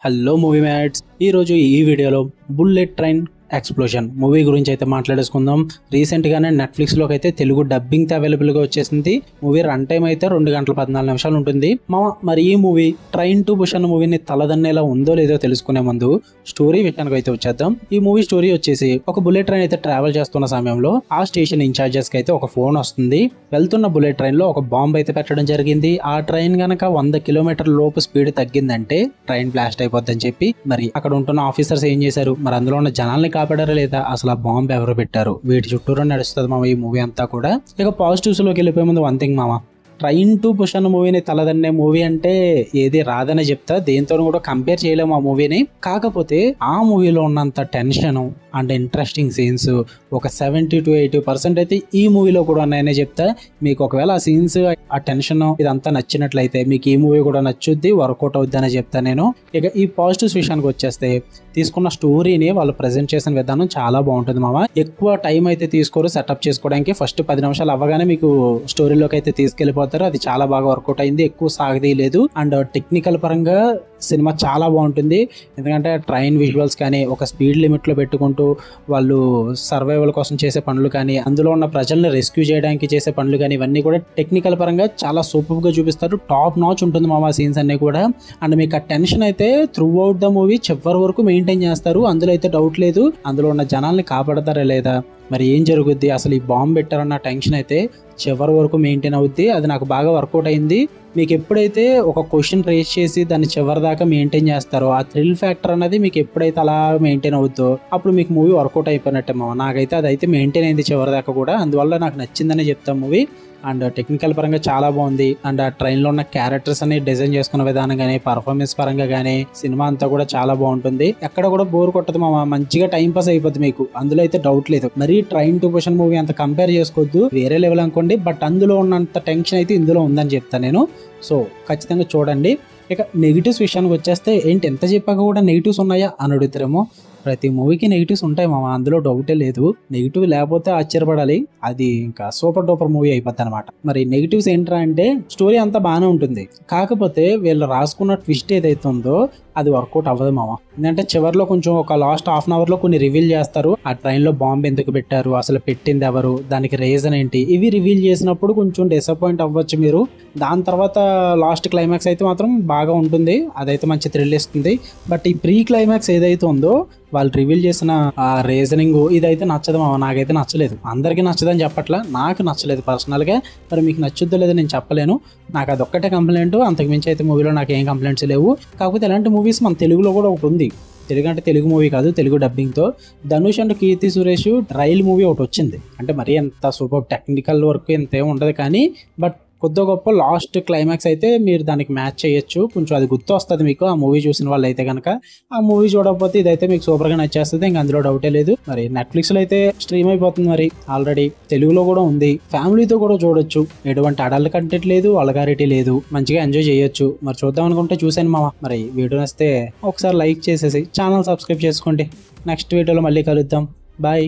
Hello movie mats, ఈరోజు ఈ వీడియోలో బుల్లెట్ ట్రైన్ ఎక్స్ప్లోషన్ మూవీ గురించి అయితే మాట్లాడేసుకుందాం. రీసెంట్గానే నెట్ఫ్లిక్స్లోకి అయితే తెలుగు డబ్బింగ్తో అవైలబుల్గా వచ్చేసింది. మూవీ రన్ టైం అయితే 2 గంటల 14 నిమిషాలు ఉంటుంది. మరి ఈ మూవీ ట్రైన్ టు బుషన్ మూవీని తలదన్నేలా ఉందో లేదో తెలుసుకునే ముందు స్టోరీ విషయానికి అయితే వచ్చేద్దాం. ఈ మూవీ స్టోరీ వచ్చేసి ఒక బుల్లెట్ ట్రైన్ అయితే ట్రావెల్ చేస్తున్న సమయంలో ఆ స్టేషన్ ఇన్ఛార్జెస్కి అయితే ఒక ఫోన్ వస్తుంది. వెళ్తున్న బుల్లెట్ ట్రైన్లో ఒక బాంబు అయితే పెట్టడం జరిగింది. ఆ ట్రైన్ గనక 100 కిలోమీటర్ల లోపు స్పీడ్ తగ్గిందంటే ట్రైన్ బ్లాస్ట్ అయిపోద్దని చెప్పి మరి అక్కడ ఉంటున్న ఆఫీసర్స్ ఏం చేశారు, మరి అందులో ఉన్న జనాల్ని కాపాడారా లేదా, అసలు ఆ బాంబు ఎవరు పెట్టారు, వీటి చుట్టూరా నడుస్తుంది మామ ఈ మూవీ అంతా కూడా. ఇక పాజిటివ్స్ లోకి వెళ్ళిపోయే ముందు వన్ థింగ్ మామ, ట్రైన్ టు బుషన్ మూవీని తలదన్నే మూవీ అంటే ఏది రాదని చెప్తా, దేంతో కూడా కంపేర్ చేయలేము ఆ మూవీని. కాకపోతే ఆ మూవీలో ఉన్నంత టెన్షన్ అండ్ ఇంట్రెస్టింగ్ సీన్స్ ఒక 70 to 80% అయితే ఈ మూవీలో కూడా ఉన్నాయనే చెప్తా. మీకు ఒకవేళ ఆ సీన్స్ ఆ టెన్షన్ ఇదంతా నచ్చినట్లయితే మీకు ఈ మూవీ కూడా నచ్చుద్ది, వర్కౌట్ అవుద్ది అని చెప్తా నేను. ఇక ఈ పాజిటివ్స్ విషయానికి వచ్చేస్తే తీసుకున్న స్టోరీని వాళ్ళు ప్రజెంట్ చేసిన విధానం చాలా బాగుంటుంది మామ. ఎక్కువ టైం అయితే తీసుకోరు సెటప్ చేసుకోవడానికి. ఫస్ట్ 10 నిమిషాలు అవ్వగానే మీకు స్టోరీలోకి అయితే తీసుకెళ్లిపోతారు. అది చాలా బాగా వర్కౌట్ అయింది, ఎక్కువ సాగదీయలేదు. అండ్ టెక్నికల్ పరంగా సినిమా చాలా బాగుంటుంది. ఎందుకంటే ట్రైన్ విజువల్స్ కానీ ఒక స్పీడ్ లిమిట్ లో పెట్టుకుంటూ వాళ్ళు సర్వైవల్ కోసం చేసే పనులు కానీ అందులో ఉన్న ప్రజల్ని రెస్క్యూ చేయడానికి చేసే పనులు కానీ ఇవన్నీ కూడా టెక్నికల్ పరంగా చాలా సూపర్ గా చూపిస్తారు. టాప్ నాచ్ ఉంటుంది మామ సీన్స్ అన్ని కూడా. అండ్ మీకు ఆ టెన్షన్ అయితే త్రూ అవుట్ ద మూవీ చివరి వరకు మెయింటైన్ చేస్తారు, అందులో అయితే డౌట్ లేదు. అందులో ఉన్న జనాల్ని కాపాడతారా లేదా, మరి ఏం జరుగుద్ది, అసలు ఈ బాంబు పెట్టారన్న టెన్షన్ అయితే చివరి వరకు మెయింటైన్ అవుద్ది. అది నాకు బాగా వర్కౌట్ అయింది. మీకు ఎప్పుడైతే ఒక క్వశ్చన్ రేస్ చేసి దాన్ని చివరి దాకా మెయింటైన్ చేస్తారో ఆ థ్రిల్ ఫ్యాక్టర్ అనేది మీకు ఎప్పుడైతే అలా మెయింటైన్ అవుద్దో అప్పుడు మీకు మూవీ వర్కౌట్ అయిపోయినట్టే మామ. నాకైతే అదైతే మెయింటైన్ అయింది చివరి దాకా కూడా, అందువల్ల నాకు నచ్చిందని చెప్తాను మూవీ. అండ్ టెక్నికల్ పరంగా చాలా బాగుంది. అండ్ ఆ ట్రైన్ లో ఉన్న క్యారెక్టర్స్ అని డిజైన్ చేసుకున్న విధానం కానీ పర్ఫార్మెన్స్ పరంగా కానీ సినిమా అంతా కూడా చాలా బాగుంటుంది. ఎక్కడ కూడా బోర్ కొట్టదు మామ, మంచిగా టైం పాస్ అయిపోతుంది మీకు, అందులో అయితే డౌట్ లేదు. మరి ట్రైన్ టు బుషన్ మూవీ అంత కంపేర్ చేసుకోవద్దు, వేరే లెవెల్ అనుకోండి. బట్ అందులో ఉన్నంత టెన్షన్ అయితే ఇందులో ఉందని చెప్తాను నేను. సో ఖచ్చితంగా చూడండి. ఇక నెగిటివ్స్ విషయానికి వచ్చేస్తే ఏంటి ఎంత చెప్పాక కూడా నెగిటివ్స్ ఉన్నాయా అని అడుగుతారేమో. ప్రతి మూవీకి నెగిటివ్స్ ఉంటాయి మామ, అందులో డౌటే లేదు. నెగిటివ్ లేకపోతే ఆశ్చర్యపడాలి, అది ఇంకా సూపర్ డూపర్ మూవీ అయిపోద్ది అనమాట. మరి నెగిటివ్స్ ఏంట్రా అంటే స్టోరీ అంతా బాగానే ఉంటుంది, కాకపోతే వీళ్ళు రాసుకున్న ట్విస్ట్ ఏదైతే ఉందో అది వర్కౌట్ అవ్వదు మామ. ఎందుకంటే చివరిలో కొంచెం ఒక లాస్ట్ హాఫ్ అన్ అవర్ లో కొన్ని రివీల్ చేస్తారు. ఆ ట్రైన్ లో బాంబు ఎందుకు పెట్టారు, అసలు పెట్టింది ఎవరు, దానికి రీజన్ ఏంటి, ఇవి రివీల్ చేసినప్పుడు కొంచెం డిసప్పాయింట్ అవ్వచ్చు మీరు. దాని తర్వాత లాస్ట్ క్లైమాక్స్ అయితే మాత్రం బాగా ఉంటుంది, అదైతే మంచి థ్రిల్ ఇస్తుంది. బట్ ఈ ప్రీ క్లైమాక్స్ ఏదైతే ఉందో వాళ్ళు రివీల్ చేసిన ఆ రీజనింగ్ ఇదైతే నచ్చదు మామ, నాకైతే నచ్చలేదు. అందరికీ నచ్చదని చెప్పట్లా, నాకు నచ్చలేదు పర్సనల్ గా. మరి మీకు నచ్చుద్దో లేదో నేను చెప్పలేను. నాకు అది ఒక్కటే కంప్లైంట్, అంతకుమించి అయితే మూవీలో నాకు ఏం కంప్లైంట్స్ లేవు. కాకపోతే ఇలాంటి మూవీస్ మన తెలుగులో కూడా ఒకటి ఉంది. తెలుగు అంటే తెలుగు మూవీ కాదు, తెలుగు డబ్బింగ్తో Dhanush and Keerthy Suresh Rail movie ఒకటి వచ్చింది. అంటే మరీ ఎంత సూపర్ టెక్నికల్ వర్క్ ఎంత ఏమి ఉండదు కానీ బట్ కొద్ది గొప్ప లాస్ట్ క్లైమాక్స్ అయితే మీరు దానికి మ్యాచ్ చేయొచ్చు. కొంచెం అది గుర్తు వస్తుంది మీకు ఆ మూవీ చూసిన వాళ్ళు అయితే కనుక. ఆ మూవీ చూడకపోతే ఇదైతే మీకు సూపర్గా నచ్చేస్తుంది, ఇంకా అందులో డౌటే లేదు. మరి నెట్ఫ్లిక్స్లో అయితే స్ట్రీమ్ అయిపోతుంది, మరి ఆల్రెడీ తెలుగులో కూడా ఉంది. ఫ్యామిలీతో కూడా చూడొచ్చు, ఎటువంటి అడల్ట్ కంటెంట్ లేదు, వల్గారిటీ లేదు, మంచిగా ఎంజాయ్ చేయొచ్చు. మరి చూద్దాం అనుకుంటే చూసాను మామ. మరి వీడియో నచ్చితే ఒకసారి లైక్ చేసేసి ఛానల్ సబ్స్క్రైబ్ చేసుకోండి. నెక్స్ట్ వీడియోలో మళ్ళీ కలుద్దాం. బాయ్.